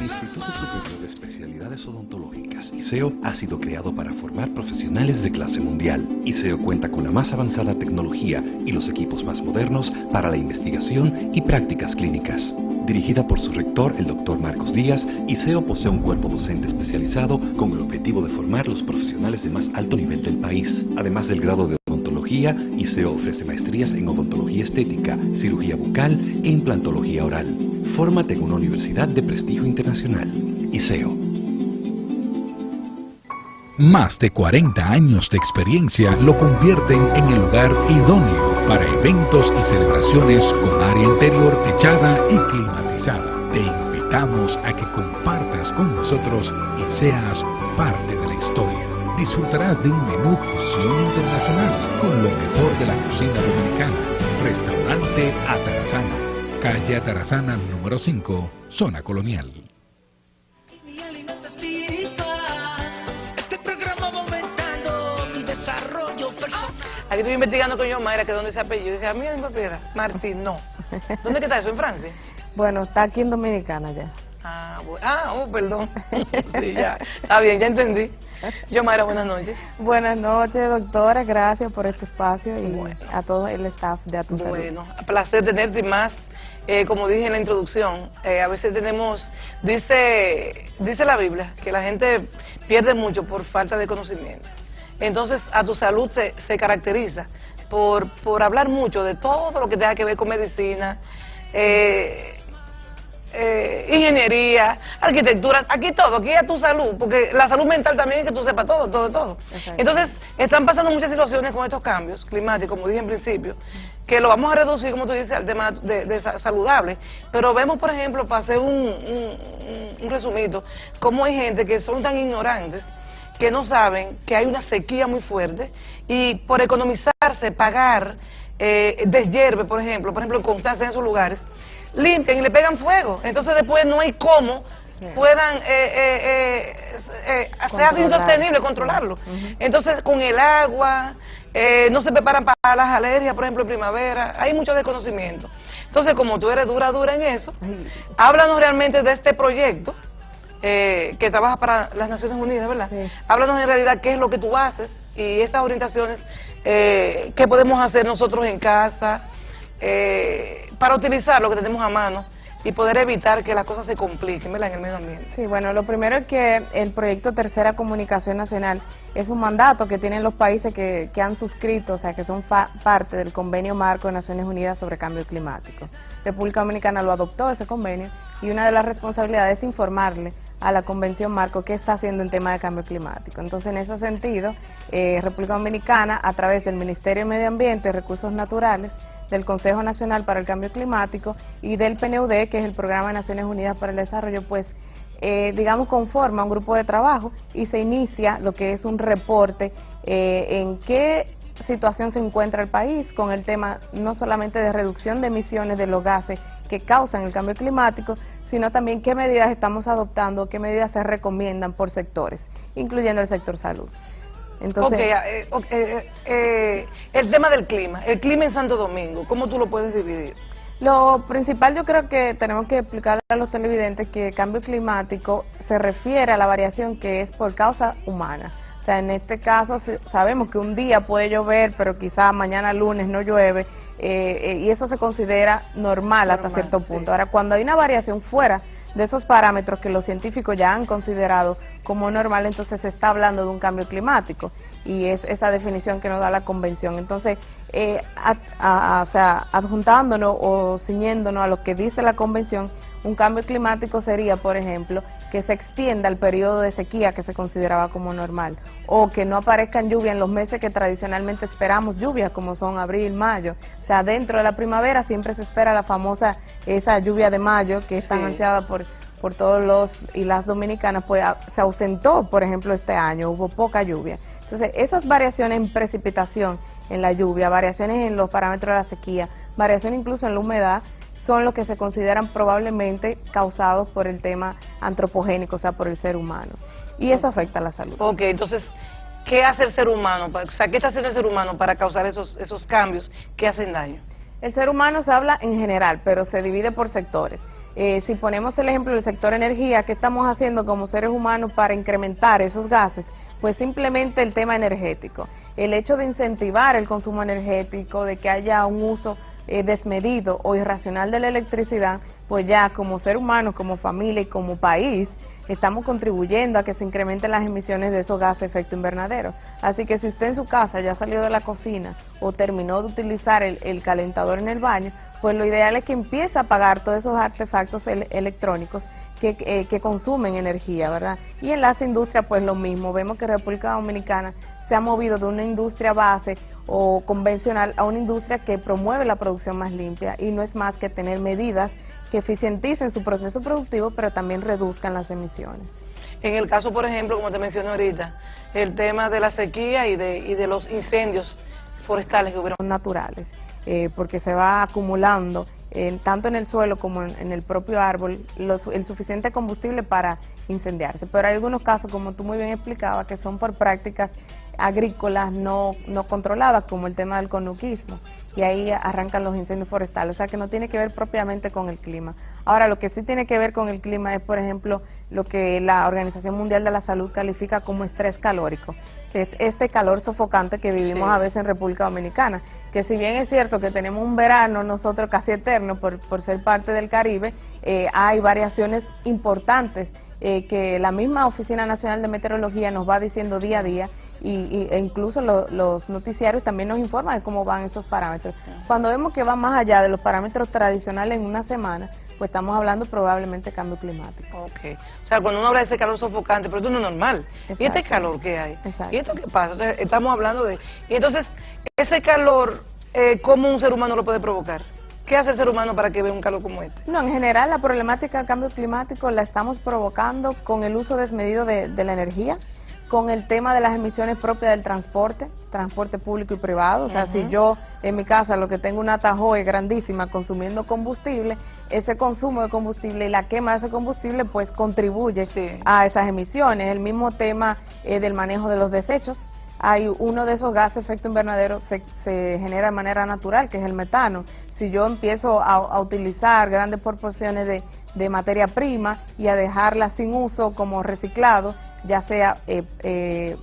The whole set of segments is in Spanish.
Instituto Superior de Especialidades Odontológicas, ISEO, ha sido creado para formar profesionales de clase mundial. ISEO cuenta con la más avanzada tecnología y los equipos más modernos para la investigación y prácticas clínicas. Dirigida por su rector, el Dr. Marcos Díaz, ISEO posee un cuerpo docente especializado con el objetivo de formar los profesionales de más alto nivel del país. Además del grado de odontología, ISEO ofrece maestrías en odontología estética, cirugía bucal e implantología oral. Fórmate en una universidad de prestigio internacional. ISEO. Más de 40 años de experiencia lo convierten en el lugar idóneo para eventos y celebraciones con área interior techada y climatizada. Te invitamos a que compartas con nosotros y seas parte de la historia. Disfrutarás de un menú fusión internacional con lo mejor de la cocina dominicana. Restaurante Atarazana, calle Atarazana número 5, zona colonial. Aquí estoy investigando con Mayra que dónde se apellido. Dice, a mí en Papiera, Martín, no. ¿Dónde que está eso? ¿En Francia? Bueno, está aquí en Dominicana ya. Ah, bueno. Perdón. Sí, ya. Está bien, ya entendí. Mayra, buenas noches. Buenas noches, doctora. Gracias por este espacio y a todo el staff de A Tu Salud. Bueno, placer tenerte y más. Como dije en la introducción, a veces tenemos, dice la Biblia, que la gente pierde mucho por falta de conocimiento. Entonces, A Tu Salud se caracteriza por hablar mucho de todo lo que tenga que ver con medicina, ingeniería, arquitectura, aquí todo, aquí A Tu Salud, porque la salud mental también es que tú sepas todo. Entonces, están pasando muchas situaciones con estos cambios climáticos, como dije en principio, que lo vamos a reducir, como tú dices, al tema de saludable, pero vemos, por ejemplo, para hacer un resumito, cómo hay gente que son tan ignorantes que no saben que hay una sequía muy fuerte y por economizarse, pagar deshierve, por ejemplo, en Constanza, en esos lugares, limpian y le pegan fuego. Entonces después no hay cómo puedan hacer insostenible controlarlo. Entonces con el agua, no se preparan para las alergias, por ejemplo en primavera, hay mucho desconocimiento. Entonces como tú eres dura en eso, háblanos realmente de este proyecto que trabaja para las Naciones Unidas, ¿verdad? Sí. Háblanos en realidad qué es lo que tú haces y esas orientaciones, qué podemos hacer nosotros en casa para utilizar lo que tenemos a mano y poder evitar que las cosas se compliquen, ¿verdad?, en el medio ambiente. Sí, bueno, lo primero es que el proyecto Tercera Comunicación Nacional es un mandato que tienen los países que han suscrito, o sea, que son parte del Convenio Marco de Naciones Unidas sobre Cambio Climático. República Dominicana lo adoptó, ese convenio, y una de las responsabilidades es informarle a la Convención Marco qué está haciendo en tema de cambio climático. Entonces, en ese sentido, República Dominicana, a través del Ministerio de Medio Ambiente y Recursos Naturales, del Consejo Nacional para el Cambio Climático y del PNUD, que es el Programa de Naciones Unidas para el Desarrollo, pues, digamos, conforma un grupo de trabajo y se inicia lo que es un reporte en qué situación se encuentra el país con el tema no solamente de reducción de emisiones de los gases que causan el cambio climático, sino también qué medidas estamos adoptando, qué medidas se recomiendan por sectores, incluyendo el sector salud. Entonces, el tema del clima, el clima en Santo Domingo, ¿cómo tú lo puedes dividir? Lo principal, yo creo que tenemos que explicarle a los televidentes que el cambio climático se refiere a la variación que es por causa humana. O sea, en este caso sabemos que un día puede llover, pero quizá mañana lunes no llueve, y eso se considera normal hasta cierto punto. Ahora, cuando hay una variación fuera de esos parámetros que los científicos ya han considerado como normal, entonces se está hablando de un cambio climático, y es esa definición que nos da la Convención. Entonces, o sea, adjuntándonos o ciñéndonos a lo que dice la Convención, un cambio climático sería, por ejemplo, que se extienda el periodo de sequía que se consideraba como normal, o que no aparezcan lluvias en los meses que tradicionalmente esperamos lluvias, como son abril, mayo. O sea, dentro de la primavera siempre se espera la famosa, esa lluvia de mayo, que es tan ansiada por todos los y las dominicanas, pues se ausentó, por ejemplo, este año, hubo poca lluvia. Entonces, esas variaciones en precipitación, en la lluvia, variaciones en los parámetros de la sequía, variaciones incluso en la humedad, son los que se consideran probablemente causados por el tema antropogénico, o sea, por el ser humano. Y eso afecta a la salud. Ok, entonces, ¿qué hace el ser humano? O sea, ¿qué está haciendo el ser humano para causar esos cambios que hacen daño? El ser humano se habla en general, pero se divide por sectores. Si ponemos el ejemplo del sector energía, ¿qué estamos haciendo como seres humanos para incrementar esos gases? Pues simplemente el tema energético. El hecho de incentivar el consumo energético, de que haya un uso desmedido o irracional de la electricidad, pues ya como ser humano, como familia y como país, estamos contribuyendo a que se incrementen las emisiones de esos gases de efecto invernadero. Así que si usted en su casa ya salió de la cocina o terminó de utilizar el calentador en el baño, pues lo ideal es que empiece a apagar todos esos artefactos electrónicos que consumen energía, ¿verdad? Y en las industrias pues lo mismo. Vemos que República Dominicana se ha movido de una industria base o convencional a una industria que promueve la producción más limpia, y no es más que tener medidas que eficienticen su proceso productivo, pero también reduzcan las emisiones. En el caso, por ejemplo, como te mencioné ahorita, el tema de la sequía y de los incendios forestales que hubieron. Naturales, porque se va acumulando tanto en el suelo como en el propio árbol el suficiente combustible para incendiarse. Pero hay algunos casos, como tú muy bien explicabas, que son por prácticas agrícolas no controladas, como el tema del conuquismo, y ahí arrancan los incendios forestales, o sea que no tiene que ver propiamente con el clima. Ahora, lo que sí tiene que ver con el clima es, por ejemplo, lo que la Organización Mundial de la Salud califica como estrés calórico, que es este calor sofocante que vivimos a veces en República Dominicana, que si bien es cierto que tenemos un verano nosotros casi eterno por ser parte del Caribe, hay variaciones importantes que la misma Oficina Nacional de Meteorología nos va diciendo día a día, e incluso los noticiarios también nos informan de cómo van esos parámetros. Cuando vemos que va más allá de los parámetros tradicionales en una semana, pues estamos hablando probablemente de cambio climático. Ok, o sea, cuando uno habla de ese calor sofocante, pero esto no es normal. Exacto. ¿Y este calor que hay? Exacto. ¿Y esto qué pasa? Entonces, estamos hablando de... Y entonces, ese calor, ¿cómo un ser humano lo puede provocar? ¿Qué hace el ser humano para que vea un calor como este? No, en general la problemática del cambio climático la estamos provocando con el uso desmedido de la energía, con el tema de las emisiones propias del transporte público y privado. O sea, si yo en mi casa lo que tengo una Tahoe grandísima consumiendo combustible, ese consumo de combustible y la quema de ese combustible pues contribuye a esas emisiones. El mismo tema del manejo de los desechos. Hay uno de esos gases de efecto invernadero se genera de manera natural, que es el metano. Si yo empiezo a utilizar grandes proporciones de materia prima y a dejarla sin uso como reciclado, ya sea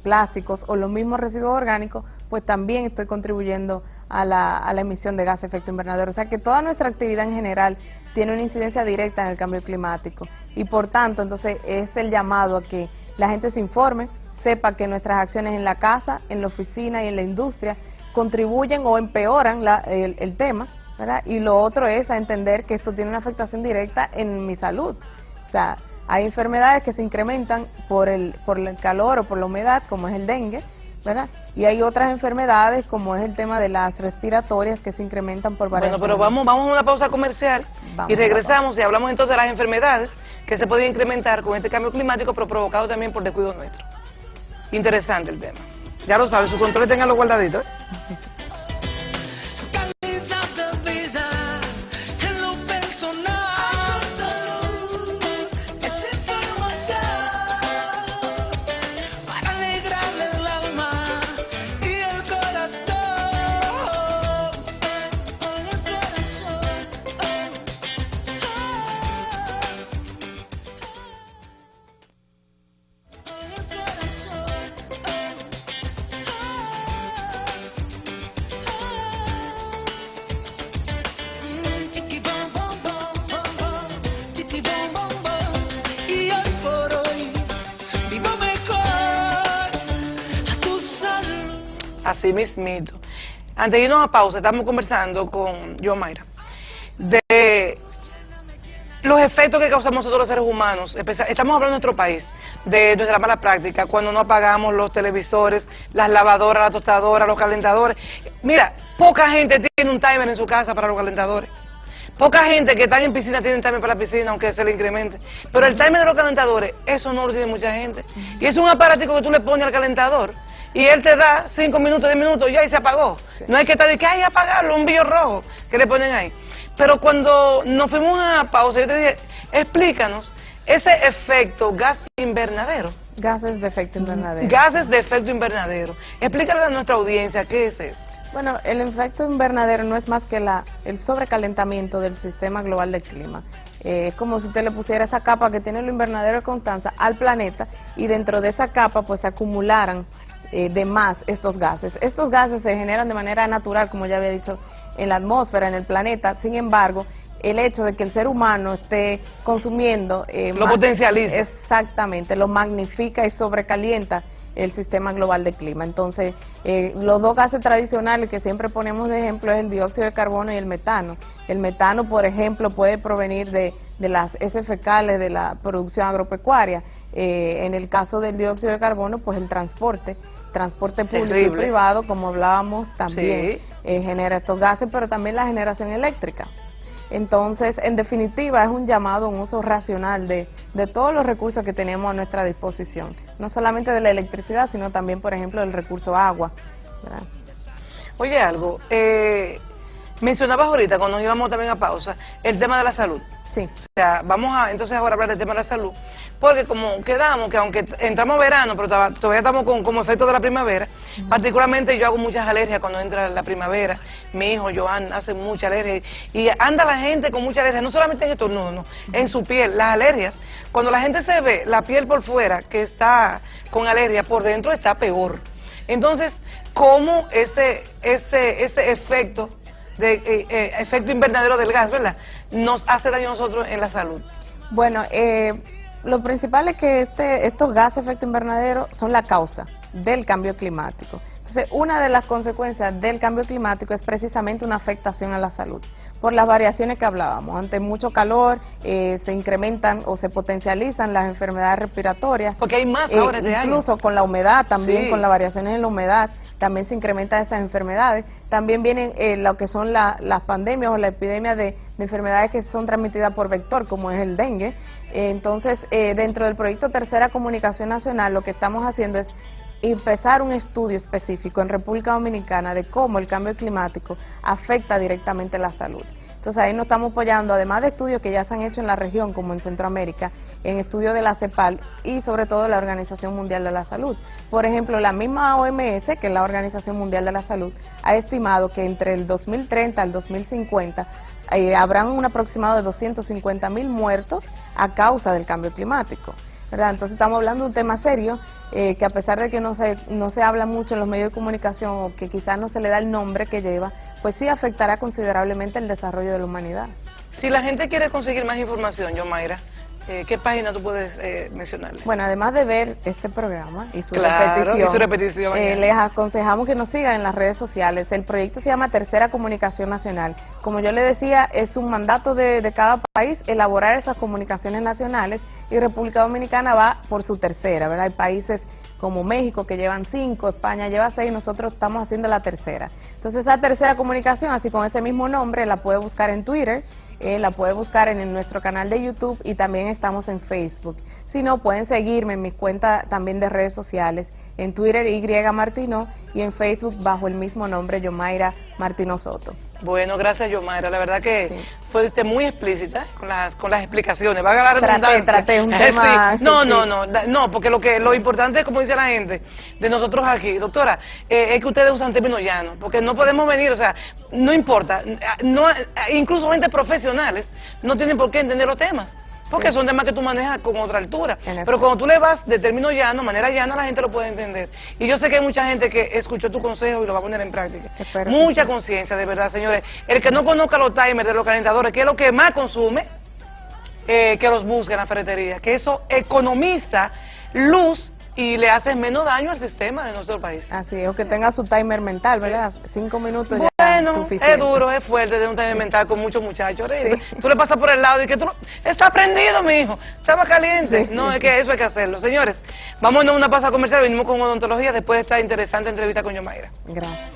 plásticos o los mismos residuos orgánicos, pues también estoy contribuyendo a la emisión de gases de efecto invernadero. O sea que toda nuestra actividad en general tiene una incidencia directa en el cambio climático, y por tanto entonces es el llamado a que la gente se informe, sepa que nuestras acciones en la casa, en la oficina y en la industria contribuyen o empeoran el tema, ¿verdad? Y lo otro es a entender que esto tiene una afectación directa en mi salud. O sea, hay enfermedades que se incrementan por el calor o por la humedad, como es el dengue, ¿verdad? Y hay otras enfermedades, como es el tema de las respiratorias, que se incrementan por variaciones. Bueno, pero vamos a una pausa comercial y regresamos y hablamos entonces de las enfermedades que se pueden incrementar con este cambio climático, pero provocado también por descuido nuestro. Interesante el tema. Ya lo sabes, sus controles tenganlo guardaditos. Así mismito. Antes de irnos a pausa, estamos conversando con Yomaira de los efectos que causamos nosotros los seres humanos. Estamos hablando de nuestro país, de nuestra mala práctica, cuando no apagamos los televisores, las lavadoras, las tostadoras, los calentadores. Mira, poca gente tiene un timer en su casa para los calentadores. Poca gente que está en piscina tiene timer para la piscina, aunque se le incremente. Pero el timer de los calentadores, eso no lo tiene mucha gente. Y es un aparatico que tú le pones al calentador y él te da 5 minutos, 10 minutos ya y se apagó. No hay que estar de que hay que apagarlo, un billo rojo que le ponen ahí. Pero cuando nos fuimos a pausa, yo te dije, explícanos ese efecto gas invernadero. Gases de efecto invernadero. Gases de efecto invernadero. Explícale a nuestra audiencia qué es eso. Bueno, el efecto invernadero no es más que el sobrecalentamiento del sistema global del clima. Es como si usted le pusiera esa capa que tiene el invernadero de Constanza al planeta y dentro de esa capa pues se acumularan de más estos gases. Estos gases se generan de manera natural, como ya había dicho, en la atmósfera, en el planeta. Sin embargo, el hecho de que el ser humano esté consumiendo... lo potencializa. Exactamente, lo magnifica y sobrecalienta el sistema global de clima. Entonces, los dos gases tradicionales que siempre ponemos de ejemplo es el dióxido de carbono y el metano. El metano, por ejemplo, puede provenir de las heces fecales de la producción agropecuaria. En el caso del dióxido de carbono, pues el transporte público y privado, como hablábamos, también genera estos gases, pero también la generación eléctrica. Entonces, en definitiva, es un llamado a un uso racional de todos los recursos que tenemos a nuestra disposición, no solamente de la electricidad, sino también, por ejemplo, del recurso agua, ¿verdad? Oye, algo, mencionabas ahorita, cuando nos íbamos también a pausa, el tema de la salud. Sí. O sea, vamos a entonces ahora hablar del tema de la salud, porque como quedamos que aunque entramos verano, pero todavía estamos como efecto de la primavera, particularmente yo hago muchas alergias cuando entra la primavera, mi hijo Joan hace mucha alergia, y anda la gente con mucha alergia, no solamente en estornudo, no, en su piel, las alergias, cuando la gente se ve la piel por fuera que está con alergia, por dentro está peor. Entonces, ¿cómo ese efecto efecto invernadero del gas, ¿verdad?, nos hace daño a nosotros en la salud? Bueno, lo principal es que estos gases de efecto invernadero son la causa del cambio climático. Entonces, una de las consecuencias del cambio climático es precisamente una afectación a la salud, por las variaciones que hablábamos. Ante mucho calor se incrementan o se potencializan las enfermedades respiratorias. Porque hay más ahora de año. Incluso con la humedad también, con las variaciones en la humedad, también se incrementan esas enfermedades. También vienen lo que son las pandemias o la epidemia de enfermedades que son transmitidas por vector, como es el dengue. Entonces, dentro del proyecto Tercera Comunicación Nacional, lo que estamos haciendo es empezar un estudio específico en República Dominicana de cómo el cambio climático afecta directamente la salud. Entonces ahí nos estamos apoyando, además de estudios que ya se han hecho en la región, como en Centroamérica, en estudios de la CEPAL y sobre todo de la Organización Mundial de la Salud. Por ejemplo, la misma OMS, que es la Organización Mundial de la Salud, ha estimado que entre el 2030 al 2050 habrán un aproximado de 250.000 muertos a causa del cambio climático, ¿verdad? Entonces estamos hablando de un tema serio, que a pesar de que no se habla mucho en los medios de comunicación o que quizás no se le da el nombre que lleva, pues sí afectará considerablemente el desarrollo de la humanidad. Si la gente quiere conseguir más información, Yomaira, ¿qué página tú puedes mencionarle? Bueno, además de ver este programa y su repetición, les aconsejamos que nos sigan en las redes sociales. El proyecto se llama Tercera Comunicación Nacional. Como yo le decía, es un mandato de cada país elaborar esas comunicaciones nacionales, y República Dominicana va por su tercera, ¿verdad? Hay países como México que llevan 5, España lleva 6, nosotros estamos haciendo la tercera. Entonces esa tercera comunicación, así con ese mismo nombre, la puede buscar en Twitter, la puede buscar en nuestro canal de YouTube y también estamos en Facebook. Si no, pueden seguirme en mis cuentas también de redes sociales, en Twitter Y Martino y en Facebook bajo el mismo nombre, Yomaira Martino Soto. Bueno, gracias, Yomaira, la verdad que fuiste muy explícita con las explicaciones. Va a ganar redundancia. Traté un tema... No, porque lo importante es, como dice la gente, de nosotros aquí, doctora, es que ustedes usan términos llanos, porque no podemos venir, o sea, no importa, incluso gente profesionales no tienen por qué entender los temas, porque son temas que tú manejas con otra altura, pero cuando tú le vas de término llano, manera llana, la gente lo puede entender. Y yo sé que hay mucha gente que escuchó tu consejo y lo va a poner en práctica. Mucha conciencia, de verdad, señores. El que no conozca los timers de los calentadores, que es lo que más consume, que los busque en la ferretería, que eso economiza luz y le hace menos daño al sistema de nuestro país. Así es, o que tenga su timer mental, ¿verdad? 5 minutos ya bueno, suficiente. Es duro, es fuerte de un timer mental con muchos muchachos. Tú le pasas por el lado y que tú está prendido, mi hijo, estaba caliente. No, es que eso hay que hacerlo. Señores, vámonos a una pausa comercial, venimos con odontología después de esta interesante entrevista con Yomaira. Gracias.